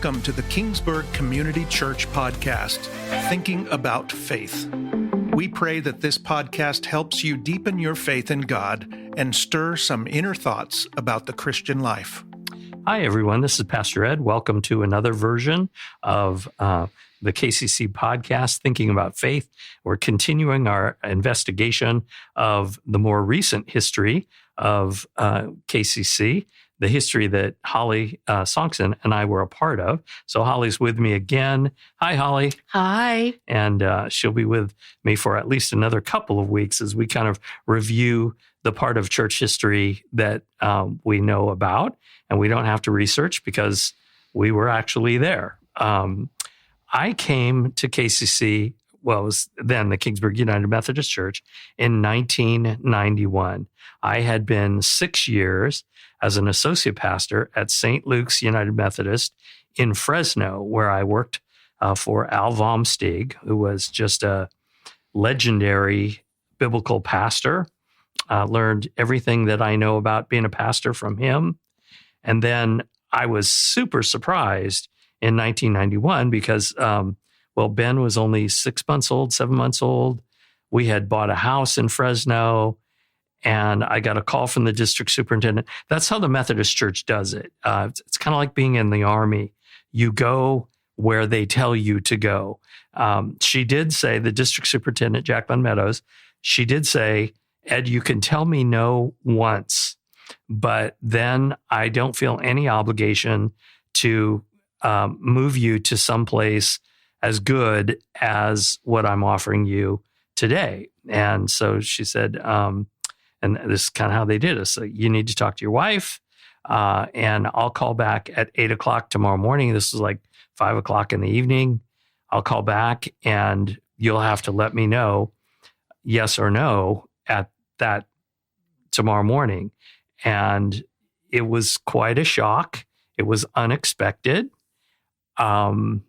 Welcome to the Kingsburg Community Church podcast, Thinking About Faith. We pray that this podcast helps you deepen your faith in God and stir some inner thoughts about the Christian life. Hi, everyone. This is Pastor Ed. Welcome to another version of the KCC podcast, Thinking About Faith. We're continuing our investigation of the more recent history of KCC, the history that Holly Sonksen and I were a part of. So Holly's with me again. Hi, Holly. Hi. And she'll be with me for at least another couple of weeks as we kind of review the part of church history that we know about, and we don't have to research because we were actually there. I came to KCC, well, it was then the Kingsburg United Methodist Church, in 1991. I had been 6 years as an associate pastor at St. Luke's United Methodist in Fresno, where I worked for Al Vomstig, who was just a legendary biblical pastor. Learned everything that I know about being a pastor from him. And then I was super surprised in 1991 because, Ben was only 7 months old. We had bought a house in Fresno, and I got a call from the district superintendent. That's how the Methodist Church does it. It's kind of like being in the Army. You go where they tell you to go. She did say, the district superintendent, Jacqueline Meadows, she did say, Ed, you can tell me no once, but then I don't feel any obligation to move you to someplace as good as what I'm offering you today. And so she said, and this is kind of how they did it. So you need to talk to your wife, and I'll call back at 8 o'clock tomorrow morning. This was like 5 o'clock in the evening. I'll call back and you'll have to let me know yes or no at that tomorrow morning. And it was quite a shock. It was unexpected. And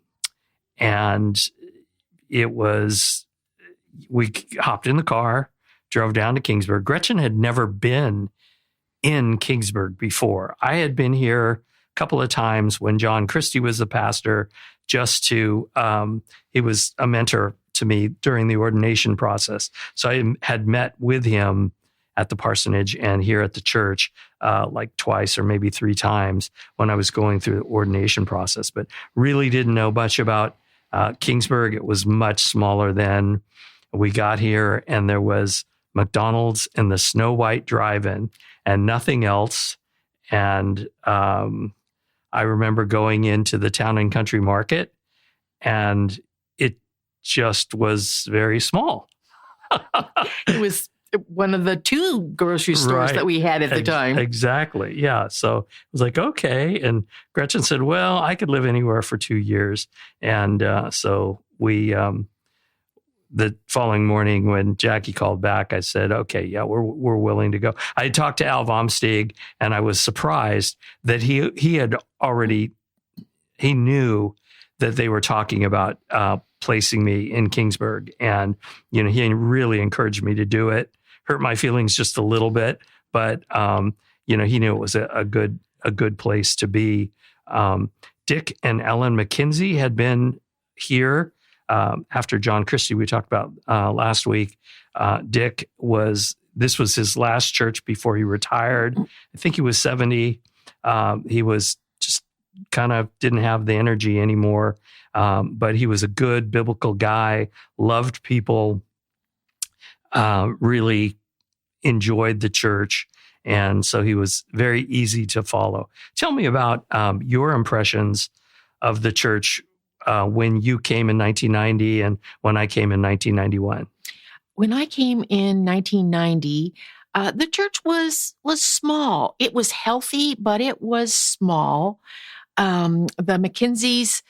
we hopped in the car, drove down to Kingsburg. Gretchen had never been in Kingsburg before. I had been here a couple of times when John Christie was the pastor, just to, he was a mentor to me during the ordination process. So I had met with him at the parsonage and here at the church like twice or maybe 3 times when I was going through the ordination process, but really didn't know much about Kingsburg. It was much smaller then. We got here and there was McDonald's and the Snow White Drive-In and nothing else. And I remember going into the Town and Country Market, and it just was very small. It was one of the 2 grocery stores that we had at the time. Exactly. Yeah. So it was like, okay. And Gretchen said, well, I could live anywhere for 2 years. And so we, the following morning when Jackie called back, I said, okay, yeah, we're willing to go. I talked to Al Vomstig, and I was surprised that he knew that they were talking about placing me in Kingsburg. And, he really encouraged me to do it. Hurt my feelings just a little bit, but, he knew it was a good place to be. Dick and Ellen McKenzie had been here after John Christie, we talked about last week. Dick this was his last church before he retired. I think he was 70. He was just kind of didn't have the energy anymore. But he was a good biblical guy, loved people, really enjoyed the church. And so he was very easy to follow. Tell me about your impressions of the church when you came in 1990 and when I came in 1991. When I came in 1990, the church was small. It was healthy, but it was small. The McKenzies,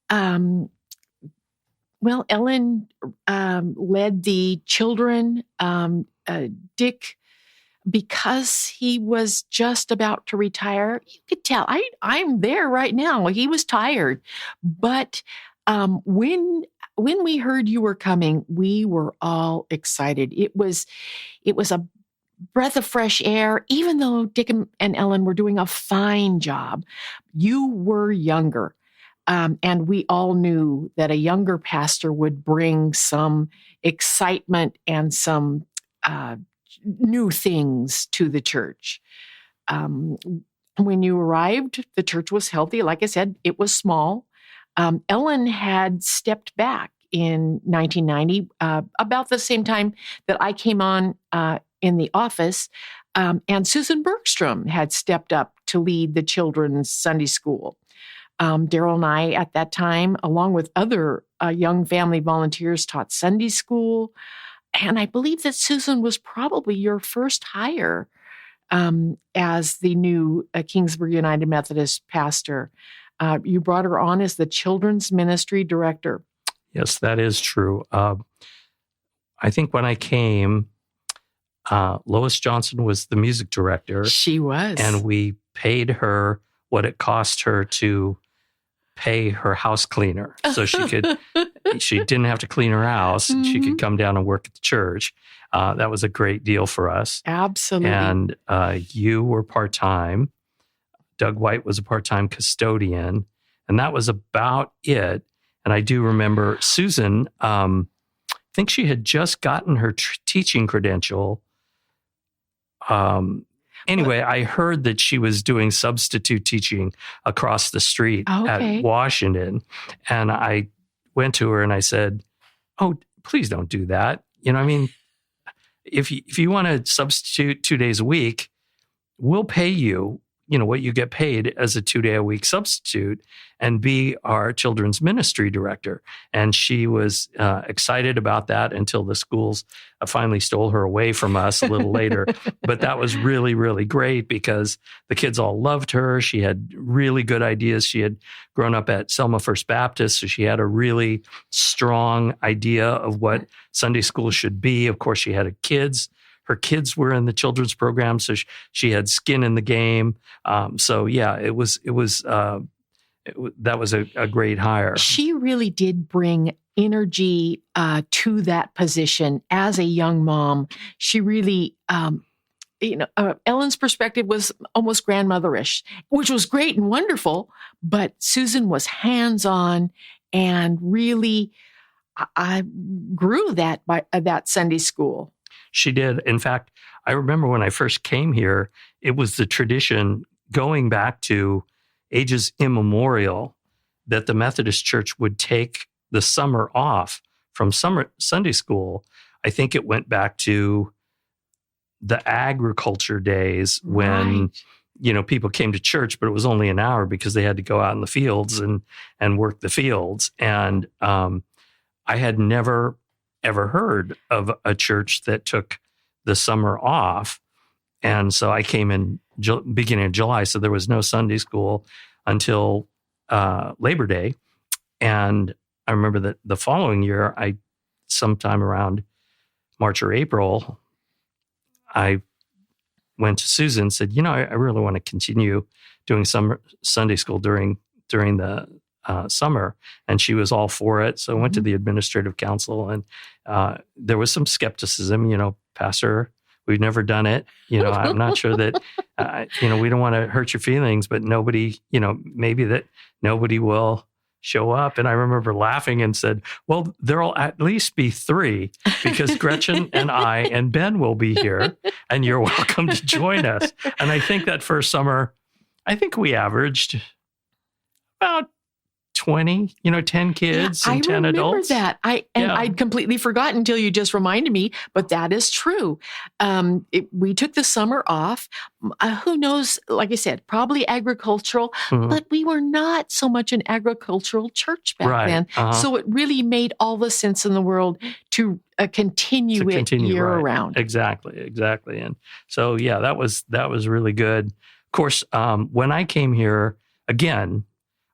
Ellen led the children. Dick, because he was just about to retire, you could tell. I'm there right now. He was tired, but when we heard you were coming, we were all excited. It was a breath of fresh air. Even though Dick and Ellen were doing a fine job, you were younger. And we all knew that a younger pastor would bring some excitement and some new things to the church. When you arrived, the church was healthy. Like I said, it was small. Ellen had stepped back in 1990, about the same time that I came on in the office. And Susan Bergstrom had stepped up to lead the children's Sunday school. Daryl and I, at that time, along with other young family volunteers, taught Sunday school. And I believe that Susan was probably your first hire as the new Kingsburg United Methodist pastor. You brought her on as the children's ministry director. Yes, that is true. I think when I came, Lois Johnson was the music director. She was. And we paid her what it cost her to pay her house cleaner. So she didn't have to clean her house. And she could come down and work at the church. That was a great deal for us. Absolutely. And you were part-time. Doug White was a part-time custodian. And that was about it. And I do remember Susan, I think she had just gotten her teaching credential. Anyway, I heard that she was doing substitute teaching across the street at Washington. And I went to her and I said, "Oh, please don't do that. You know, I mean, if you want to substitute 2 days a week, we'll pay you, what you get paid as a 2-day-a-week substitute and be our children's ministry director." And she was excited about that until the schools finally stole her away from us a little later. But that was really, really great because the kids all loved her. She had really good ideas. She had grown up at Selma First Baptist, so she had a really strong idea of what Sunday school should be. Of course, she had kids. Her kids were in the children's program, so she had skin in the game. So yeah, that was a great hire. She really did bring energy to that position as a young mom. She really, Ellen's perspective was almost grandmotherish, which was great and wonderful. But Susan was hands-on and really, I grew that by that Sunday school. She did. In fact, I remember when I first came here, it was the tradition going back to ages immemorial that the Methodist Church would take the summer off from Sunday school. I think it went back to the agriculture days when, people came to church, but it was only an hour because they had to go out in the fields and work the fields. And I had never ever heard of a church that took the summer off. And so I came in beginning of July, so there was no Sunday school until Labor Day. And I remember that the following year, sometime around March or April, I went to Susan and said, I really want to continue doing some Sunday school during the summer. And she was all for it. So I went to the administrative council and there was some skepticism, Pastor, we've never done it. I'm not sure that, we don't want to hurt your feelings, but nobody, maybe that nobody will show up. And I remember laughing and said, well, there'll at least be 3 because Gretchen and I and Ben will be here and you're welcome to join us. And I think that first summer, we averaged about 20, 10 kids and 10 adults. I remember that. I'd completely forgotten until you just reminded me, but that is true. We took the summer off. Who knows, like I said, probably agricultural, but we were not so much an agricultural church back then. So it really made all the sense in the world to continue year-round. Exactly. And so, yeah, that was really good. Of course, when I came here, again,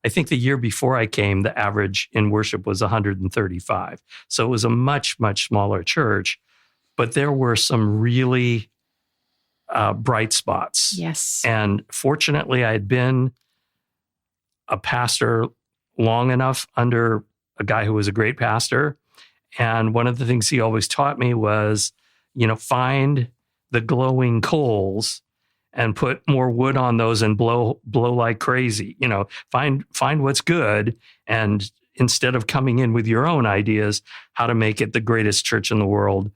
I think the year before I came, the average in worship was 135. So it was a much, much smaller church, but there were some really bright spots. Yes. And fortunately, I had been a pastor long enough under a guy who was a great pastor. And one of the things he always taught me was, find the glowing coals and put more wood on those and blow like crazy. Find what's good, and instead of coming in with your own ideas, how to make it the greatest church in the world,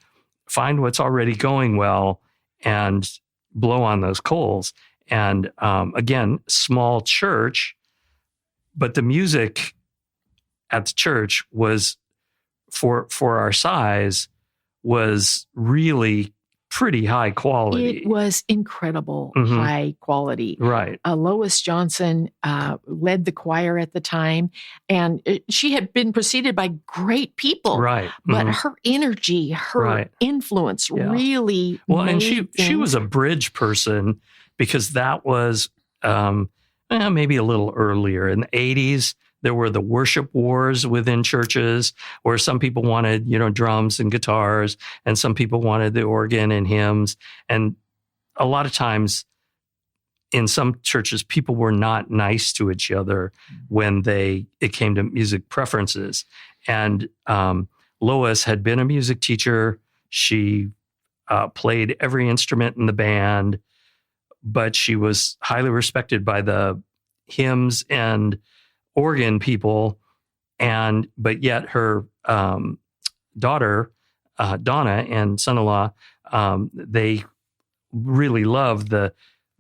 find what's already going well and blow on those coals. And again, small church, but the music at the church was, for our size, was really pretty high quality. It was incredible Mhm. high quality. Right. Lois Johnson led the choir at the time, and she had been preceded by great people. Right. But Mhm. her energy, her Right. influence Yeah. really Well, and made she was things- a bridge person, because that was maybe a little earlier. In the 80s, there were the worship wars within churches, where some people wanted, drums and guitars, and some people wanted the organ and hymns. And a lot of times in some churches, people were not nice to each other when it came to music preferences. And Lois had been a music teacher. She played every instrument in the band, but she was highly respected by the hymns and organ people, but yet her daughter Donna and son-in-law, they really loved the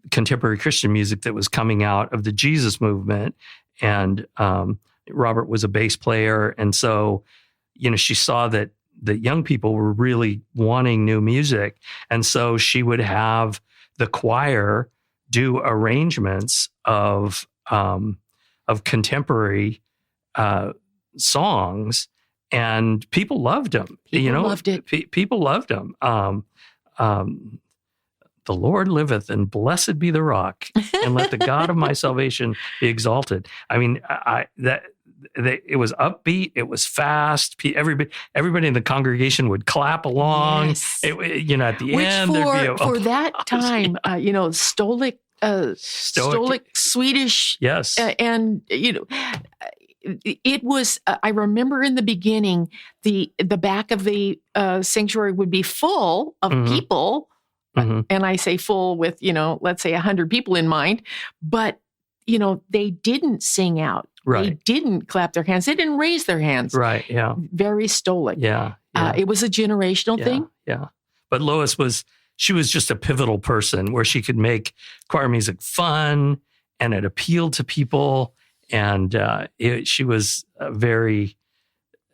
contemporary Christian music that was coming out of the Jesus movement, and Robert was a bass player, and so she saw that the young people were really wanting new music, and so she would have the choir do arrangements of contemporary songs, and people loved them. People loved it. People loved them. The Lord liveth, and blessed be the rock, and let the God of my salvation be exalted. I mean, it was upbeat. It was fast. Everybody in the congregation would clap along. Yes. At the Which end, there'd be for that time, Stoic Swedish. Yes. And it was. I remember in the beginning, the back of the sanctuary would be full of Mhm. people, Mhm. and I say full with let's say 100 people in mind, but they didn't sing out. They Right. didn't clap their hands. They didn't raise their hands. Right. Yeah. Very stoic. Yeah. Yeah. It was a generational Yeah, thing. Yeah. But Lois was just a pivotal person, where she could make choir music fun, and it appealed to people. And she was very,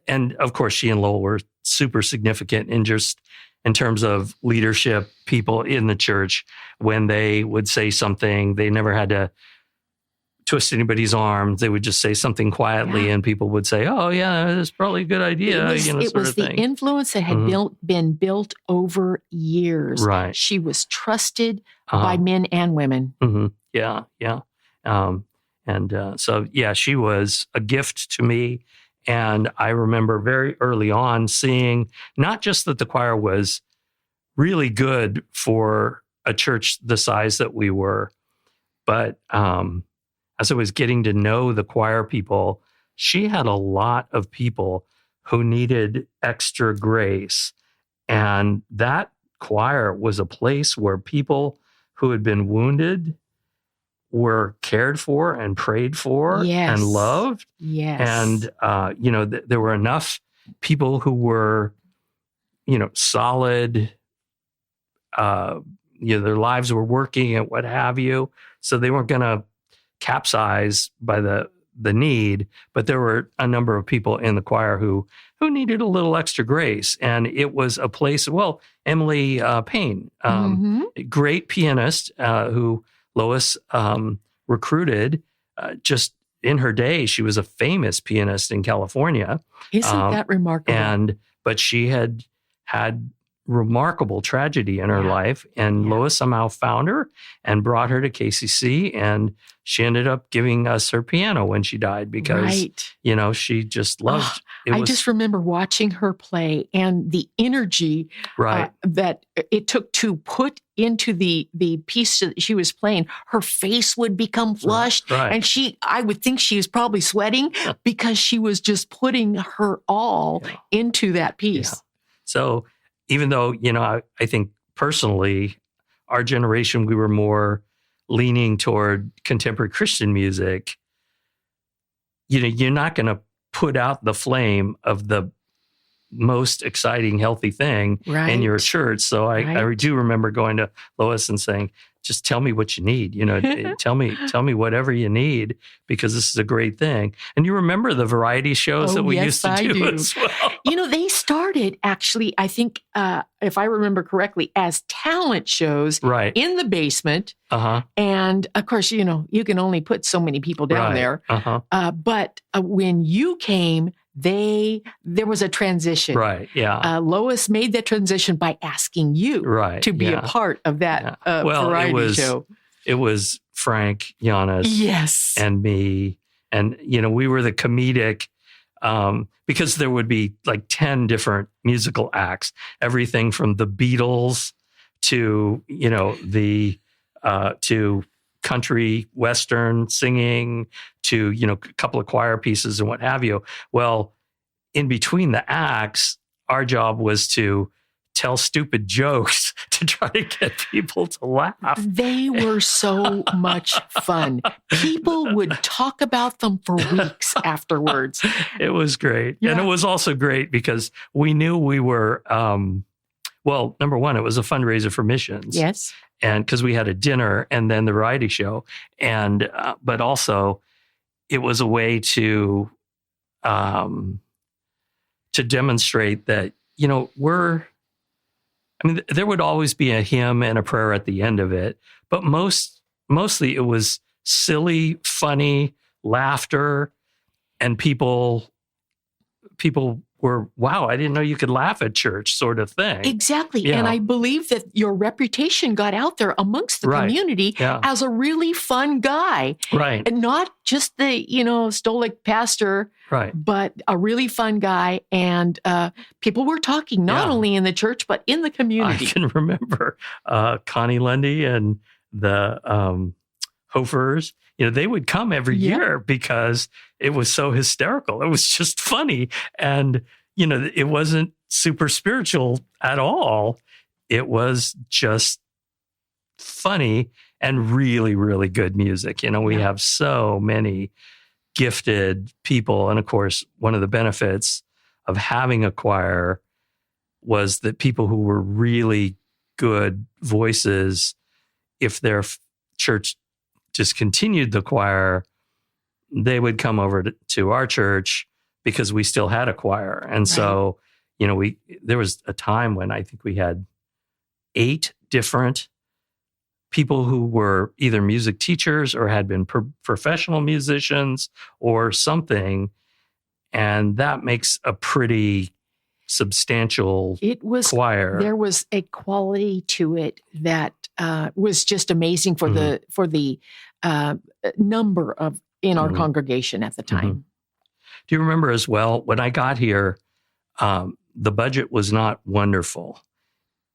and of course, she and Lowell were super significant in terms of leadership, people in the church. When they would say something, they never had to twist anybody's arm. They would just say something quietly, Yeah. and people would say, "Oh, yeah, that's probably a good idea." It sort was of the thing. influence that had Mhm. been built over years. Right. She was trusted Uh-huh. by men and women. Mm-hmm. Yeah, yeah. So, she was a gift to me. And I remember very early on seeing not just that the choir was really good for a church the size that we were, but as I was getting to know the choir people, she had a lot of people who needed extra grace. And that choir was a place where people who had been wounded were cared for and prayed for Yes. and loved. Yes. And, there were enough people who were, solid, their lives were working and what have you. So they weren't going to capsize by the need, but there were a number of people in the choir who needed a little extra grace. And it was a place, Emily Payne, Mhm. great pianist who Lois recruited just in her day. She was a famous pianist in California. Isn't that remarkable? But she had remarkable tragedy in her Yeah. life, and Yeah. Lois somehow found her and brought her to KCC, and she ended up giving us her piano when she died, because right. she just loved it. I just remember watching her play and the energy right. that it took to put into the piece that she was playing. Her face would become flushed, Right. and I would think she was probably sweating because she was just putting her all Yeah. into that piece. Yeah. So even though, I think personally, our generation, we were more leaning toward contemporary Christian music, you're not going to put out the flame of the most exciting, healthy thing in your church. So I do remember going to Lois and saying, just tell me what you need. Tell me whatever you need, because this is a great thing. And you remember the variety shows that we used to do as well. They started actually, I think, if I remember correctly, as talent shows in the basement. And of course, you can only put so many people down there. But when you came, there was a transition. Right. Yeah. Lois made that transition by asking you to be a part of that variety show. It was Frank, Giannis, yes, and me. And, we were the comedic, because there would be like 10 different musical acts, everything from the Beatles to, to country, Western singing, to, a couple of choir pieces and what have you. Well, in between the acts, our job was to tell stupid jokes to try to get people to laugh. They were so much fun. People would talk about them for weeks afterwards. It was great. Yeah. And it was also great because we knew we were, number one, it was a fundraiser for missions. Yes. And because we had a dinner and then the variety show. And, but also it was a way to demonstrate that, there would always be a hymn and a prayer at the end of it, but mostly it was silly, funny, laughter, and people were, wow, I didn't know you could laugh at church, sort of thing. Exactly. Yeah. And I believe that your reputation got out there amongst the community as a really fun guy. Right. And not just the, stoic pastor, but a really fun guy. And people were talking not only in the church, but in the community. I can remember Connie Lundy and the Hofers. They would come every year because it was so hysterical. It was just funny. And, it wasn't super spiritual at all. It was just funny and really, really good music. We have so many gifted people. And of course, one of the benefits of having a choir was that people who were really good voices, if their church discontinued the choir, they would come over to our church because we still had a choir. And so, there was a time when I think we had 8 different people who were either music teachers or had been professional musicians or something. And that makes a pretty substantial choir. There was a quality to it that was just amazing for the number of in our congregation at the time. Do you remember as well, when I got here, the budget was not wonderful.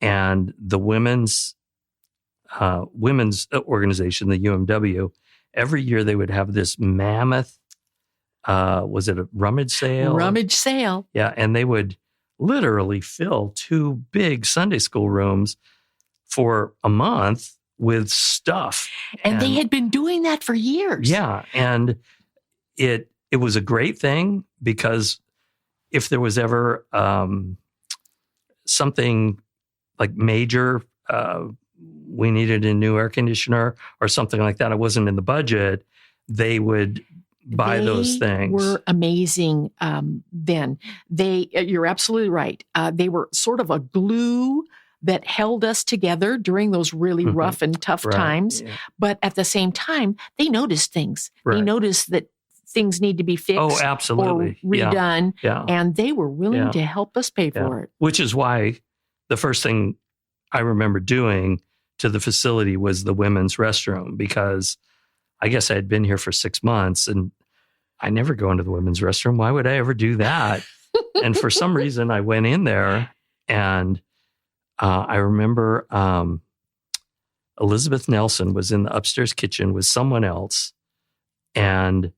And the women's organization, the UMW, every year they would have this mammoth, was it a rummage sale? Rummage sale. Yeah, and they would literally fill 2 big Sunday school rooms for a month with stuff. And they had been doing that for years. Yeah, and it was a great thing because if there was ever something like major, we needed a new air conditioner or something like that, it wasn't in the budget, they would buy those things. They were amazing then. You're absolutely right. They were sort of a glue that held us together during those really rough and tough times. Yeah. But at the same time, they noticed things. They noticed that things need to be fixed or redone. Yeah. And they were willing to help us pay for it. Which is why the first thing I remember doing to the facility was the women's restroom, because I guess I had been here for 6 months and I never go into the women's restroom. Why would I ever do that? And for some reason I went in there and I remember Elizabeth Nelson was in the upstairs kitchen with someone else, and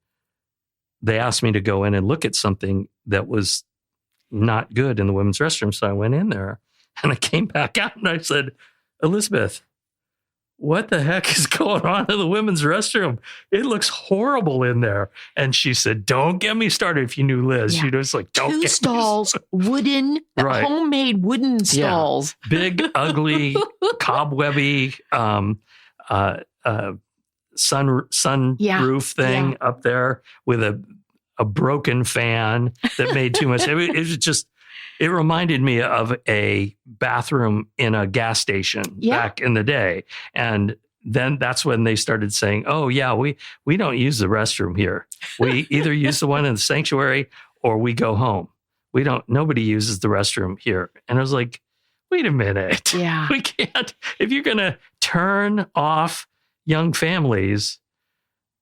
they asked me to go in and look at something that was not good in the women's restroom. So I went in there and I came back out and I said, Elizabeth, what the heck is going on in the women's restroom? It looks horrible in there. And she said, don't get me started. If you knew Liz, Yeah. she was like, don't Two get stalls, wooden, Right. homemade wooden stalls. Big, ugly, cobwebby, sun Yeah. roof thing Yeah. up there with a broken fan that made too much. It was just, it reminded me of a bathroom in a gas station Yeah. back in the day. And then that's when they started saying, oh yeah, we don't use the restroom here. We either use the one in the sanctuary or we go home. Nobody uses the restroom here. And I was like, wait a minute. Yeah. We can't, if you're going to turn off young families,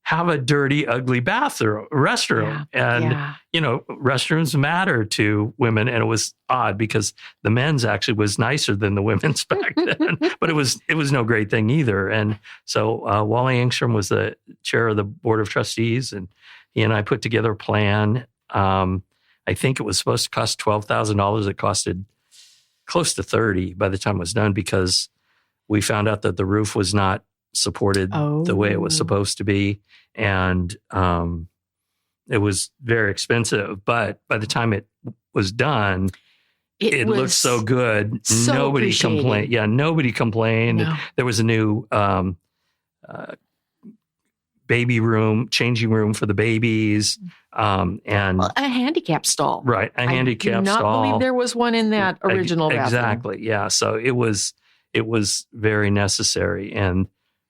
have a dirty, ugly restroom. And, Yeah. restrooms matter to women. And it was odd because the men's actually was nicer than the women's back then, but it was no great thing either. And so Wally Engstrom was the chair of the board of trustees, and he and I put together a plan. I think it was supposed to cost $12,000. It costed close to $30,000 by the time it was done, because we found out that the roof was not supported the way it was supposed to be. And it was very expensive. But by the time it was done, it looked so good. so Nobody appreciated. complained. Yeah, nobody complained. No. There was a new baby room, changing room for the babies. And Well, a handicap stall. right, a handicap I do not stall. believe there was one in that original bathroom. Exactly. Yeah. So it was very necessary. And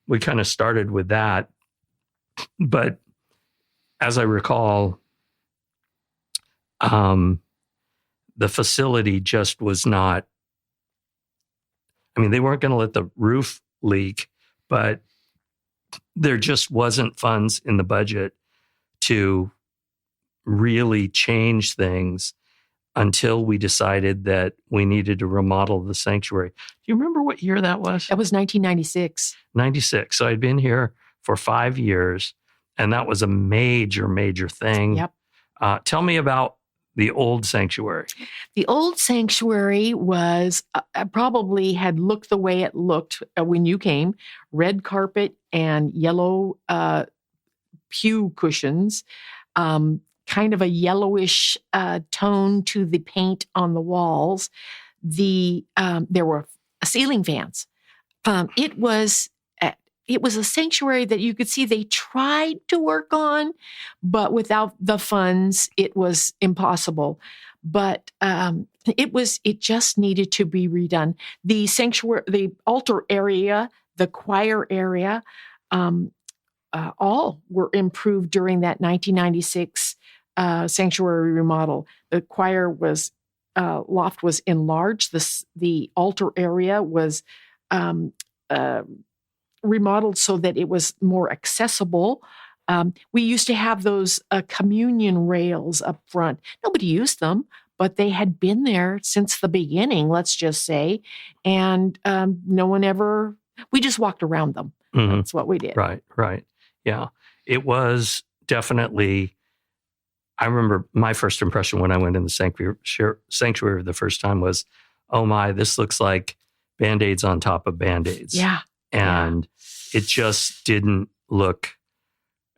we kind of started with that. But as I recall, the facility just was not, they weren't going to let the roof leak, but there just wasn't funds in the budget to really change things until we decided that we needed to remodel the sanctuary. Do you remember what year that was? That was 1996. 96. So I'd been here for 5 years, and that was a major, major thing. Yep. Tell me about the old sanctuary. The old sanctuary was probably had looked the way it looked when you came: red carpet and yellow pew cushions, kind of a yellowish tone to the paint on the walls. There were ceiling fans. It was a sanctuary that you could see they tried to work on, but without the funds, it was impossible. But it just needed to be redone. The sanctuary, the altar area, the choir area, all were improved during that 1996 sanctuary remodel. The choir loft was enlarged. The altar area was remodeled so that it was more accessible. We used to have those communion rails up front. Nobody used them, but they had been there since the beginning, let's just say. And no one ever, we just walked around them. Mm-hmm. That's what we did. Right. Yeah. It was definitely, I remember my first impression when I went in the sanctuary the first time was, oh my, this looks like Band-Aids on top of Band-Aids. Yeah. And it just didn't look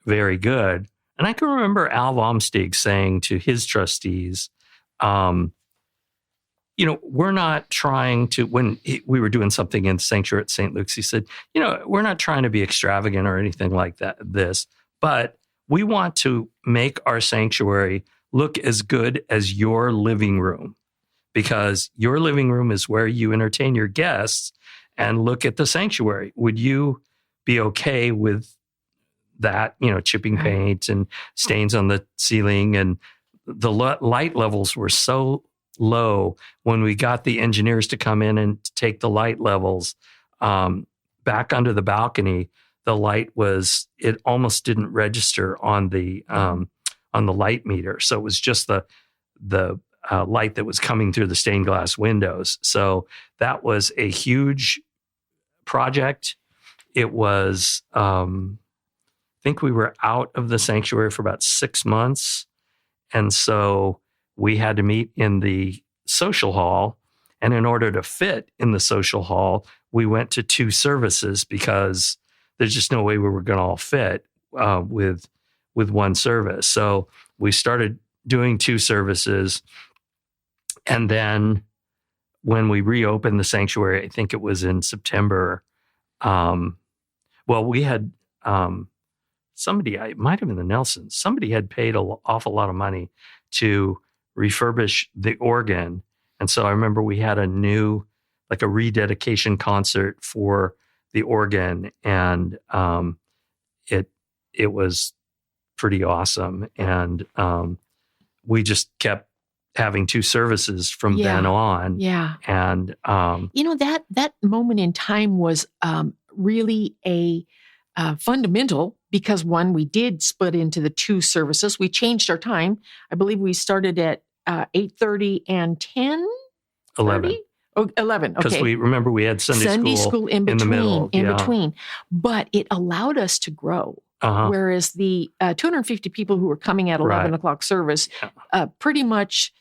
very good. And I can remember Al Vomsteeg saying to his trustees, we're not trying to, when we were doing something in the sanctuary at St. Luke's, he said, we're not trying to be extravagant or anything like this, but we want to make our sanctuary look as good as your living room, because your living room is where you entertain your guests. And look at the sanctuary. Would you be okay with that? Chipping paint and stains on the ceiling, and the light levels were so low when we got the engineers to come in and take the light levels back under the balcony. The light it almost didn't register on the light meter, so it was just the light that was coming through the stained glass windows. So that was a huge project. It was, I think we were out of the sanctuary for about 6 months. And so we had to meet in the social hall And in order to fit in the social hall, we went to 2 services because there's just no way we were going to all fit with one service. So we started doing 2 services. And then when we reopened the sanctuary, I think it was in September, we had somebody, it might have been the Nelsons, somebody had paid an awful lot of money to refurbish the organ. And so I remember we had a new, like a rededication concert for the organ, and it was pretty awesome. And we just kept having 2 services from then on. Yeah. And that moment in time was really a fundamental, because one, we did split into the 2 services. We changed our time. I believe we started at 8:30 and 10. 11. Oh, 11. Because Okay. we had Sunday school in between. the middle. Between. But it allowed us to grow. Whereas the 250 people who were coming at 11 o'clock service, pretty much,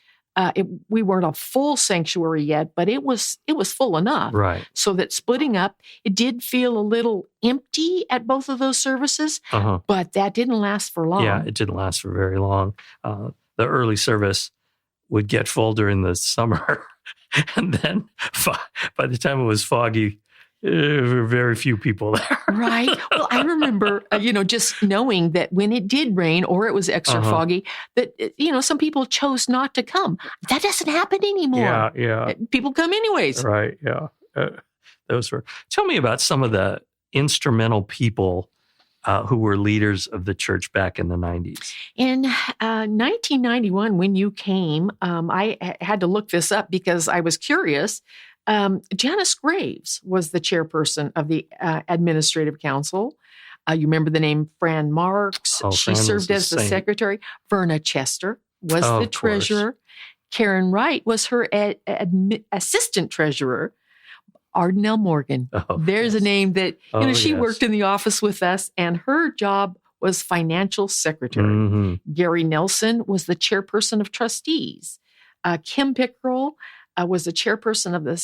we weren't a full sanctuary yet, but it was full enough. Right. So that splitting up, it did feel a little empty at both of those services, but that didn't last for long. Yeah, it didn't last for very long. The early service would get full during the summer. And then by the time it was foggy, there were very few people there. Right. Well, I remember, just knowing that when it did rain or it was extra foggy, that, some people chose not to come. That doesn't happen anymore. Yeah. People come anyways. Right, yeah. Tell me about some of the instrumental people who were leaders of the church back in the 90s. In 1991, when you came, I had to look this up because I was curious. Janice Graves was the chairperson of the Administrative Council. You remember the name Fran Marks. She served as the secretary. Verna Chester was the treasurer. Karen Wright was her assistant treasurer. Ardnell Morgan. There's a name that, she worked in the office with us, and her job was financial secretary. Mm-hmm. Gary Nelson was the chairperson of trustees. Kim Pickrell was the chairperson of the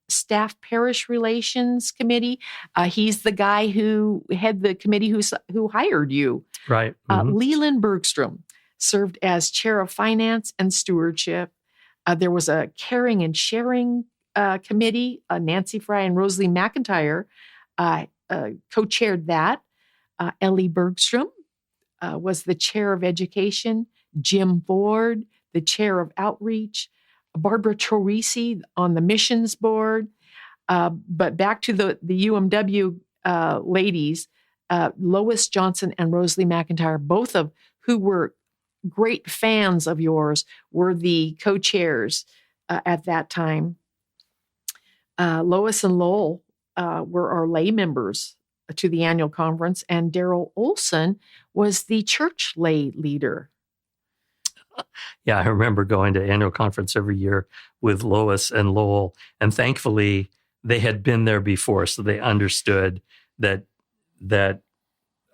Staff Parish Relations Committee. He's the guy who had the committee who hired you. Right. Leland Bergstrom served as chair of finance and stewardship. There was a caring and sharing committee. Nancy Fry and Rosalie McIntyre co-chaired that. Ellie Bergstrom was the chair of education. Jim Ford, the chair of outreach. Barbara Torrisi on the missions board. But back to the UMW ladies, Lois Johnson and Rosalie McIntyre, both of who were great fans of yours, were the co-chairs at that time. Lois and Lowell were our lay members to the annual conference, and Daryl Olson was the church lay leader. Yeah, I remember going to annual conference every year with Lois and Lowell, and thankfully they had been there before, so they understood that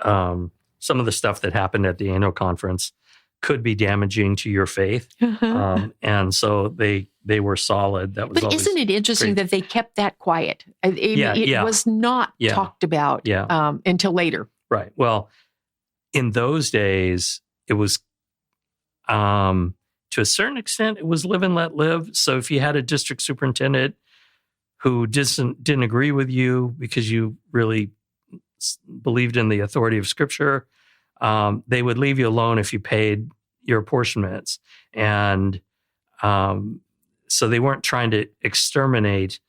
some of the stuff that happened at the annual conference could be damaging to your faith, and so they were solid. That was. But isn't it interesting that they kept that quiet? It was not talked about until later. Right. Well, in those days, it was. To a certain extent, it was live and let live. So if you had a district superintendent who didn't agree with you because you really believed in the authority of Scripture, they would leave you alone if you paid your apportionments. And so they weren't trying to exterminate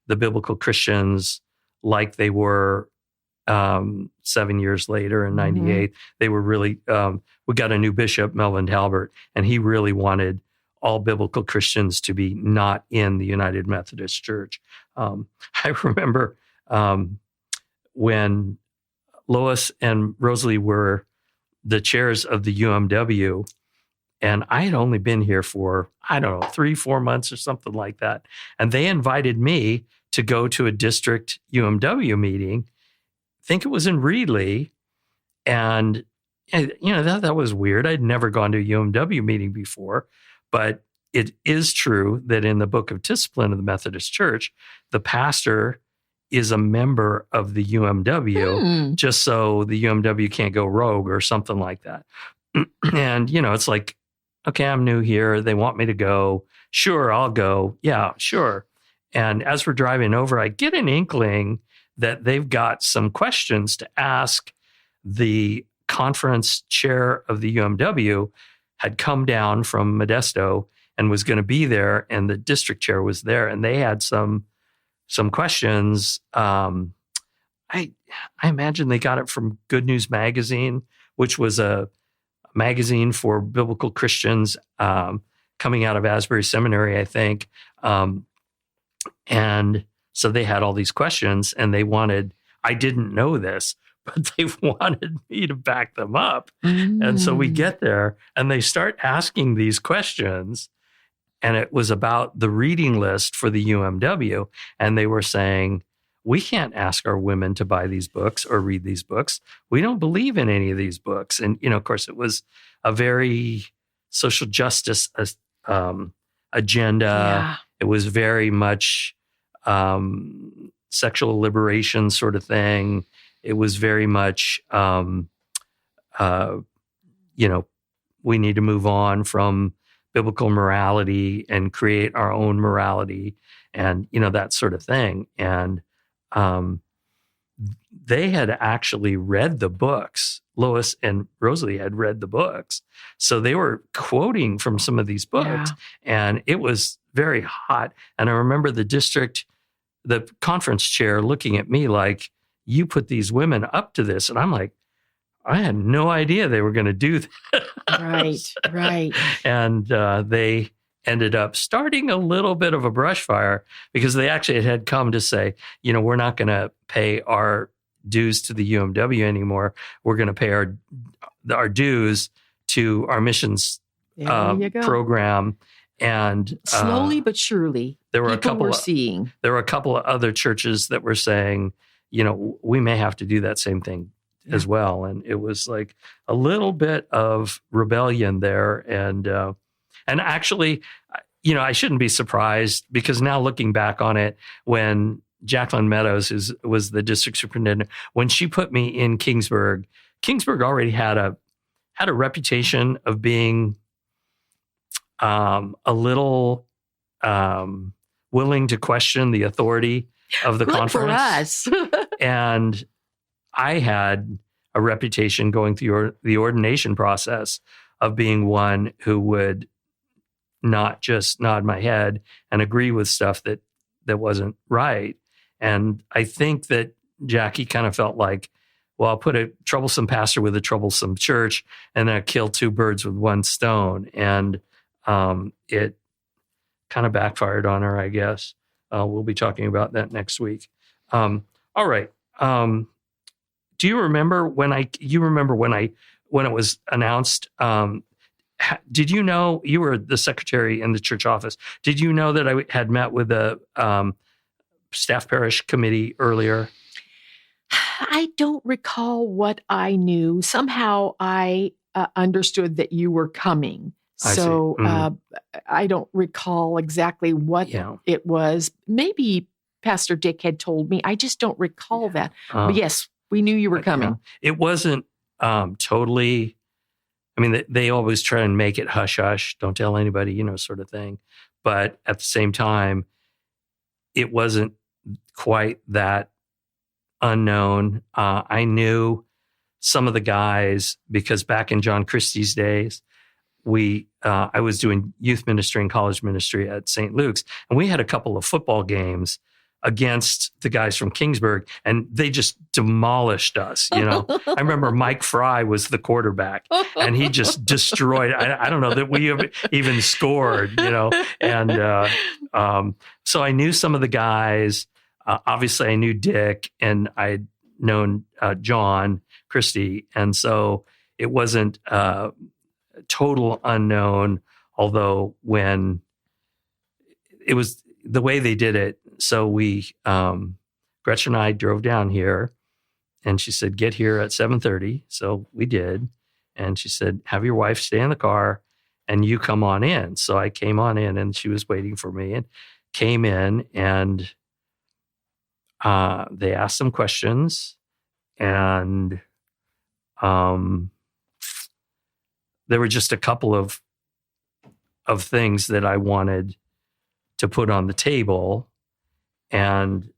the biblical Christians like they were 7 years later in 98. They were really, we got a new bishop, Melvin Talbert, and he really wanted all biblical Christians to be not in the United Methodist Church. I remember when Lois and Rosalie were the chairs of the UMW, and I had only been here for, 3-4 months or something like that. And they invited me to go to a district UMW meeting. I think it was in Reedley. And, that was weird. I'd never gone to a UMW meeting before, but it is true that in the Book of Discipline of the Methodist Church, the pastor is a member of the UMW, just so the UMW can't go rogue or something like that. And, it's like, okay, I'm new here. They want me to go. Sure, I'll go. Yeah, sure. And as we're driving over, I get an inkling that they've got some questions to ask. The conference chair of the UMW had come down from Modesto and was going to be there, and the district chair was there, and they had some questions. I imagine they got it from Good News Magazine, which was a magazine for biblical Christians coming out of Asbury Seminary, I think. And so they had all these questions, and I didn't know this, but they wanted me to back them up. And so we get there, and they start asking these questions. And it was about the reading list for the UMW. And they were saying, we can't ask our women to buy these books or read these books. We don't believe in any of these books. And, of course, it was a very social justice agenda. Yeah. It was very much sexual liberation sort of thing. It was very much, we need to move on from biblical morality and create our own morality and, that sort of thing. And they had actually read the books. Lois and Rosalie had read the books. So they were quoting from some of these books, and it was very hot. And I remember the conference chair looking at me like, you put these women up to this. And I'm like, I had no idea they were going to do that. Right. And they ended up starting a little bit of a brush fire because they actually had come to say, we're not going to pay our dues to the UMW anymore. We're going to pay our dues to our missions program. And slowly but surely, there were There were a couple of other churches that were saying, we may have to do that same thing as well. And it was like a little bit of rebellion there. And actually, I shouldn't be surprised because now looking back on it, when Jacqueline Meadows was the district superintendent, when she put me in Kingsburg already had a reputation of being a little willing to question the authority of the conference. For us. And I had a reputation going through the ordination process of being one who would not just nod my head and agree with stuff that wasn't right. And I think that Jackie kind of felt like, well, I'll put a troublesome pastor with a troublesome church and then I'll kill two birds with one stone. And it kind of backfired on her, I guess. We'll be talking about that next week. All right. Do you remember when it was announced? Did you know, you were the secretary in the church office, did you know that I had met with the staff parish committee earlier? I don't recall what I knew. Somehow I understood that you were coming. So I don't recall exactly what it was. Maybe Pastor Dick had told me. I just don't recall that. But yes, we knew you were coming. It wasn't totally, I mean, they always try and make it hush-hush, don't tell anybody, sort of thing. But at the same time, it wasn't quite that unknown. I some of the guys because back in John Christie's days, I was doing youth ministry and college ministry at St. Luke's, and we had a couple of football games against the guys from Kingsburg, and they just demolished us. I remember Mike Fry was the quarterback, and he just destroyed. I don't know that we even scored. And so I knew some of the guys. Obviously, I knew Dick, and I'd known John Christie, and so it wasn't total unknown. Although when it was the way they did it. So we, Gretchen and I drove down here, and she said, get here at 7:30. So we did. And she said, have your wife stay in the car and you come on in. So I came on in, and she was waiting for me, and came in, and they asked some questions, and there were just a couple of things that I wanted to put on the table. And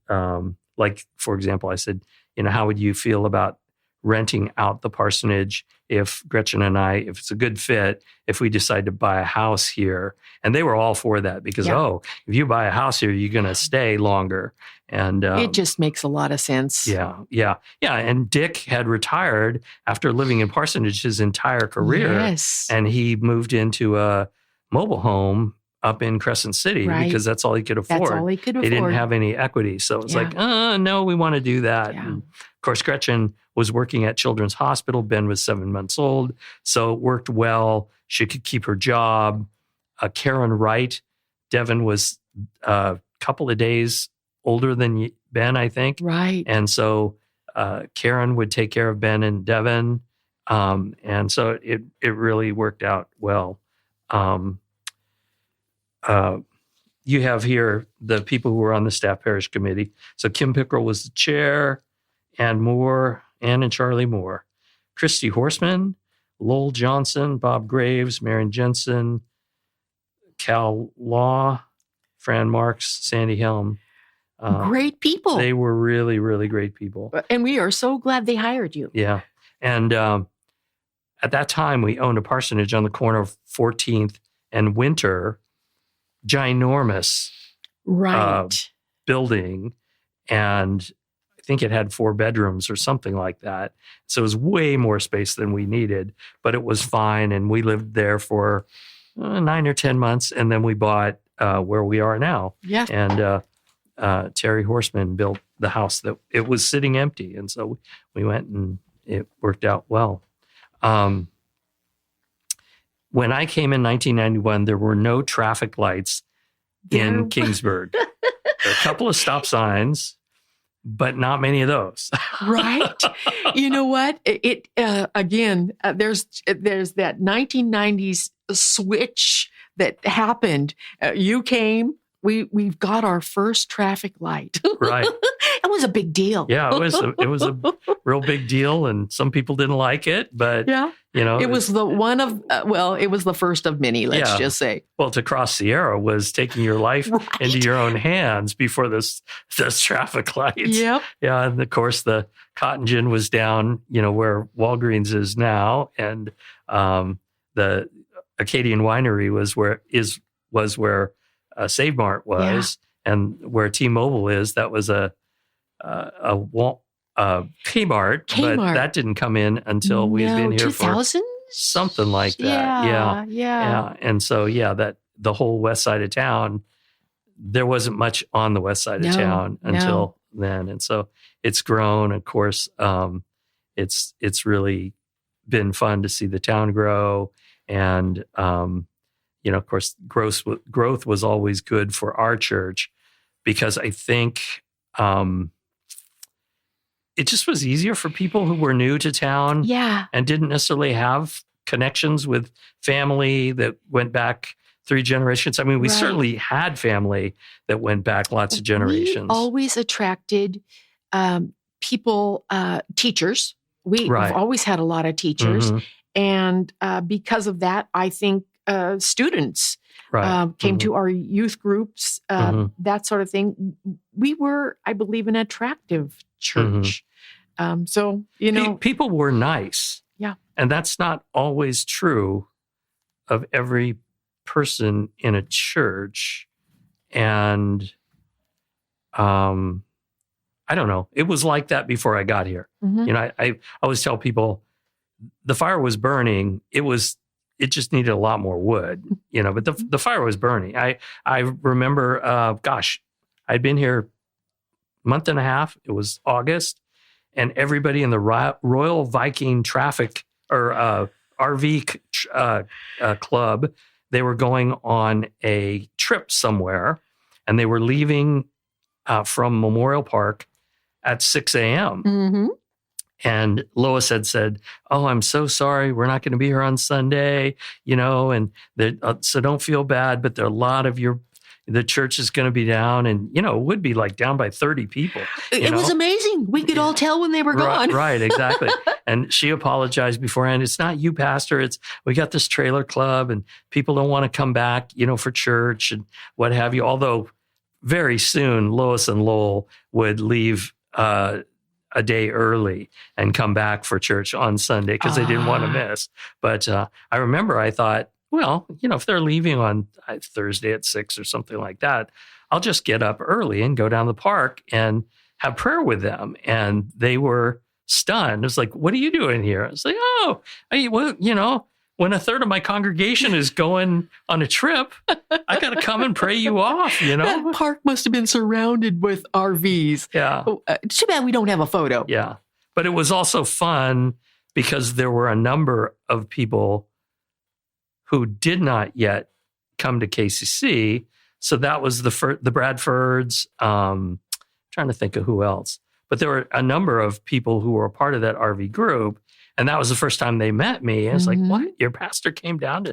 like, for example, I said, how would you feel about renting out the parsonage if Gretchen and I, if it's a good fit, if we decide to buy a house here? And they were all for that because, if you buy a house here, you're going to stay longer. And it just makes a lot of sense. Yeah. And Dick had retired after living in parsonage his entire career. Yes. And he moved into a mobile home up in Crescent City because that's all he could afford. That's all he could afford. They didn't have any equity. So it was like, no, we want to do that. Yeah. And of course, Gretchen was working at Children's Hospital. Ben was 7 months old. So it worked well. She could keep her job. Karen Wright, Devin was a couple of days older than Ben, I think. Right. And so Karen would take care of Ben and Devin. And so it really worked out well. You have here the people who were on the staff parish committee. So Kim Pickrell was the chair, Ann and Charlie Moore, Christy Horseman, Lowell Johnson, Bob Graves, Marion Jensen, Cal Law, Fran Marks, Sandy Helm. Great people. They were really, really great people. And we are so glad they hired you. Yeah. And at that time, we owned a parsonage on the corner of 14th and Winter, ginormous building. And I think it had 4 bedrooms or something like that. So it was way more space than we needed, but it was fine. And we lived there for 9 or 10 months. And then we bought where we are now. Yes. And Terry Horseman built the house that it was sitting empty. And so we went, and it worked out well. When I came in 1991, there were no traffic lights in Kingsburg. There were a couple of stop signs, but not many of those. Right. You know what? Again, there's that 1990s switch that happened. You came. We've got our first traffic light. Right. It was a big deal. Yeah, it was a real big deal, and some people didn't like it, but it was it was the first of many. Let's just say. Well, to cross Sierra was taking your life into your own hands before those traffic lights. Yep. Yeah, and of course the cotton gin was down, where Walgreens is now, and the Acadian Winery was where Save Mart was, and where T-Mobile is, that was a Kmart, but that didn't come in until we had been here 2000s? for something like that. Yeah. And so, that the whole west side of town, there wasn't much on the west side of town until then. And so it's grown. Of course, it's really been fun to see the town grow. And, of course, growth was always good for our church because I think it just was easier for people who were new to town and didn't necessarily have connections with family that went back 3 generations. I mean, we certainly had family that went back lots of generations. We always attracted people, teachers. We've always had a lot of teachers. Mm-hmm. And because of that, I think students came to our youth groups, that sort of thing. We were, I believe, an attractive church. People were nice. Yeah. And that's not always true of every person in a church. And I don't know. It was like that before I got here. Mm-hmm. I always tell people the fire was burning. It just needed a lot more wood, but the fire was burning. I remember, I'd been here a month and a half. It was August, and everybody in the Royal Viking Traffic or RV club, they were going on a trip somewhere, and they were leaving from Memorial Park at 6 a.m. Mm-hmm. And Lois had said, "Oh, I'm so sorry. We're not going to be here on Sunday, and so don't feel bad. But there are a lot of the church is going to be down, and it would be like down by 30 people. It was amazing. We could all tell when they were gone. Right, exactly. And she apologized beforehand. It's not you, Pastor. We got this trailer club, and people don't want to come back, for church and what have you. Although very soon, Lois and Lowell would leave a day early and come back for church on Sunday because they didn't want to miss. But I remember I thought, well, if they're leaving on Thursday at 6 or something like that, I'll just get up early and go down the park and have prayer with them. And they were stunned. It was like, what are you doing here? I was like, when a third of my congregation is going on a trip, I got to come and pray you off, That park must have been surrounded with RVs. Yeah. Too bad we don't have a photo. Yeah. But it was also fun because there were a number of people who did not yet come to KCC. So that was the Bradfords. Trying to think of who else. But there were a number of people who were a part of that RV group. And that was the first time they met me. I was like, what? Your pastor came down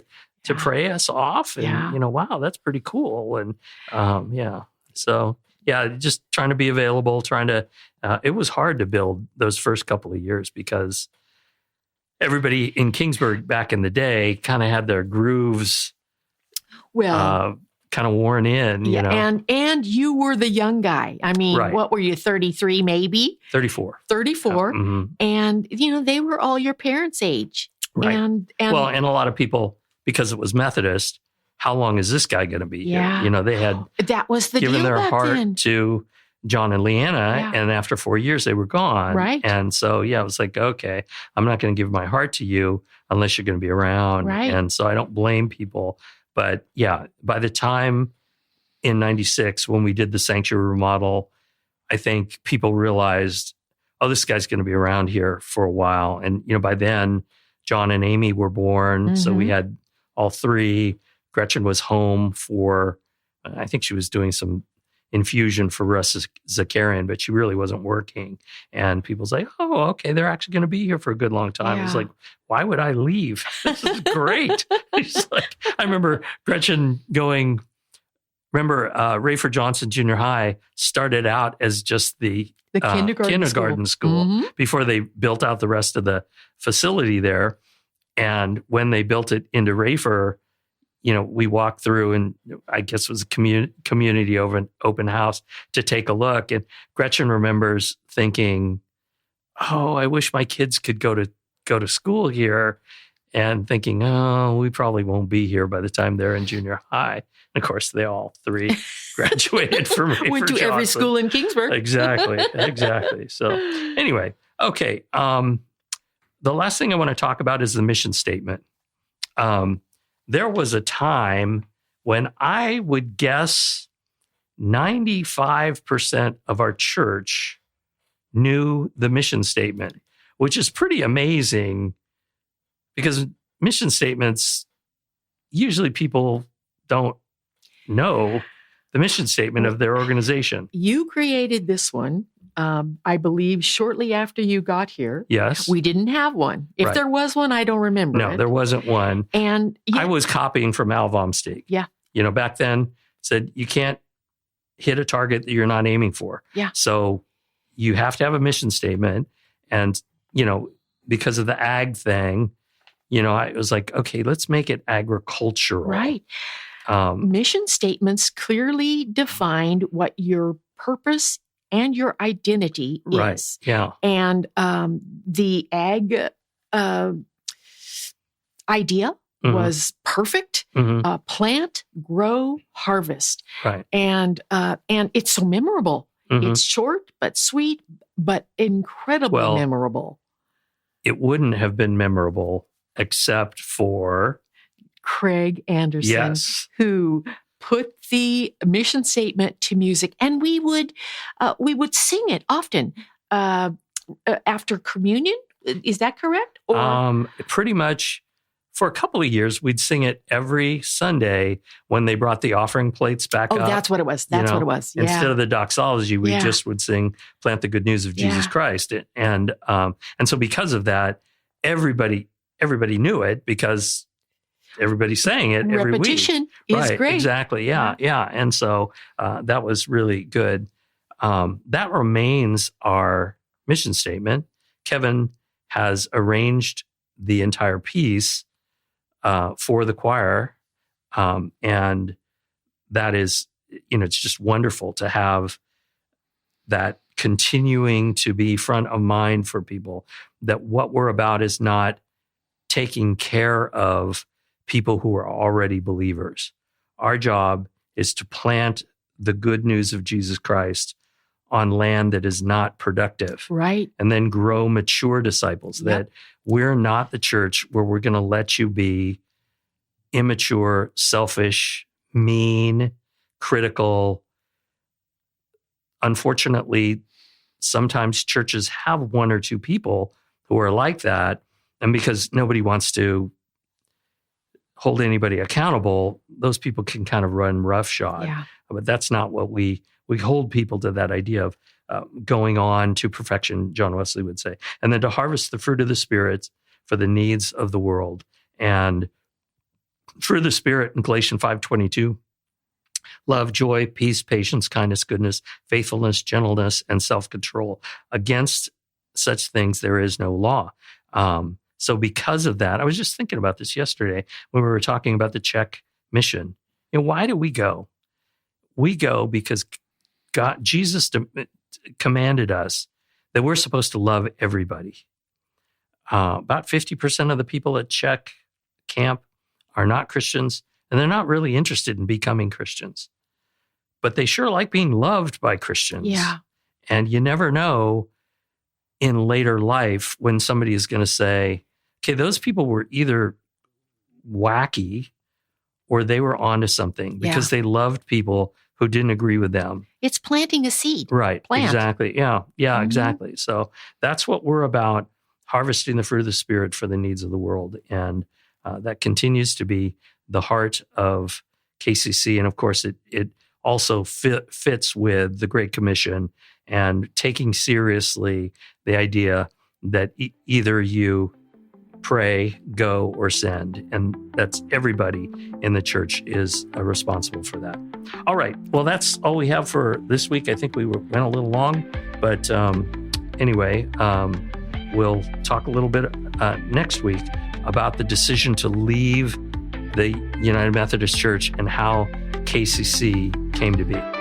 to pray us off? And, wow, that's pretty cool. And So, just trying to be available, it was hard to build those first couple of years because everybody in Kingsburg back in the day kind of had their grooves kind of worn in, And you were the young guy. I mean, What were you, 33 maybe? 34. 34. And, they were all your parents' age. Right. And a lot of people, because it was Methodist, how long is this guy going to be here? They had that was the given deal their back heart then. to John and Leanna, and after 4 years, they were gone. Right. And so, it was like, okay, I'm not going to give my heart to you unless you're going to be around. Right. And so I don't blame people. But by the time in 96, when we did the sanctuary remodel, I think people realized, oh, this guy's going to be around here for a while. And, by then, John and Amy were born. So we had all three. Gretchen was home for, I think she was doing some infusion for Russ Zakarian, but she really wasn't working. And people was like, oh, okay, they're actually going to be here for a good long time. Yeah. It's like, why would I leave? This is great. I remember Gretchen going, Rayford Johnson Junior High started out as just the kindergarten school before they built out the rest of the facility there. And when they built it into Rayford, we walked through, and I guess it was a community open house to take a look. And Gretchen remembers thinking, "Oh, I wish my kids could go to school here," and thinking, "Oh, we probably won't be here by the time they're in junior high." And of course, they all three graduated from Rayford went to Johnson. every school in Kingsburg. Exactly. So anyway, okay. The last thing I want to talk about is the mission statement. There was a time when I would guess 95% of our church knew the mission statement, which is pretty amazing because mission statements, usually people don't know the mission statement of their organization. You created this one, I believe, shortly after you got here. Yes. We didn't have one. If there was one, I don't remember No, it. there wasn't one. And I was copying from Al Vomsteeg. Yeah. Back then said you can't hit a target that you're not aiming for. Yeah. So you have to have a mission statement. And, because of the ag thing, I was like, okay, let's make it agricultural. Right. Mission statements clearly defined what your purpose and your identity is. Right. Yeah. And the ag idea was perfect. Plant, grow, harvest. Right. And it's so memorable. It's short but sweet, but incredibly memorable. It wouldn't have been memorable except for Craig Anderson, yes, who put the mission statement to music, and we would sing it often after communion. Is that correct? Or pretty much for a couple of years, we'd sing it every Sunday when they brought the offering plates back up. Oh, that's what it was. That's what it was. Yeah. Instead of the doxology, we just would sing "Plant the Good News of Jesus Christ," and so because of that, everybody knew it because everybody sang it every week. Repetition is great. Exactly. Yeah. And so that was really good. That remains our mission statement. Kevin has arranged the entire piece for the choir. And that is, it's just wonderful to have that continuing to be front of mind for people, that what we're about is not taking care of people who are already believers. Our job is to plant the good news of Jesus Christ on land that is not productive. Right. And then grow mature disciples. That we're not the church where we're going to let you be immature, selfish, mean, critical. Unfortunately, sometimes churches have one or two people who are like that. And because nobody wants to hold anybody accountable, those people can kind of run roughshod. Yeah. But that's not what we hold people to, that idea of going on to perfection, John Wesley would say, and then to harvest the fruit of the Spirit for the needs of the world. And fruit of the Spirit in Galatians 5:22, love, joy, peace, patience, kindness, goodness, faithfulness, gentleness, and self-control. Against such things there is no law. So because of that, I was just thinking about this yesterday when we were talking about the Czech mission. Why do we go? We go because Jesus commanded us that we're supposed to love everybody. About 50% of the people at Czech camp are not Christians, and they're not really interested in becoming Christians. But they sure like being loved by Christians. Yeah. And you never know in later life when somebody is going to say, okay, those people were either wacky or they were onto something because they loved people who didn't agree with them. It's planting a seed. Right. Plant. Exactly. Yeah, exactly. So that's what we're about, harvesting the fruit of the Spirit for the needs of the world. And that continues to be the heart of KCC. And of course, it also fits with the Great Commission and taking seriously the idea that either you pray, go, or send. And that's everybody in the church is responsible for that. All right. Well, that's all we have for this week. I think we went a little long, but anyway, we'll talk a little bit next week about the decision to leave the United Methodist Church and how KCC came to be.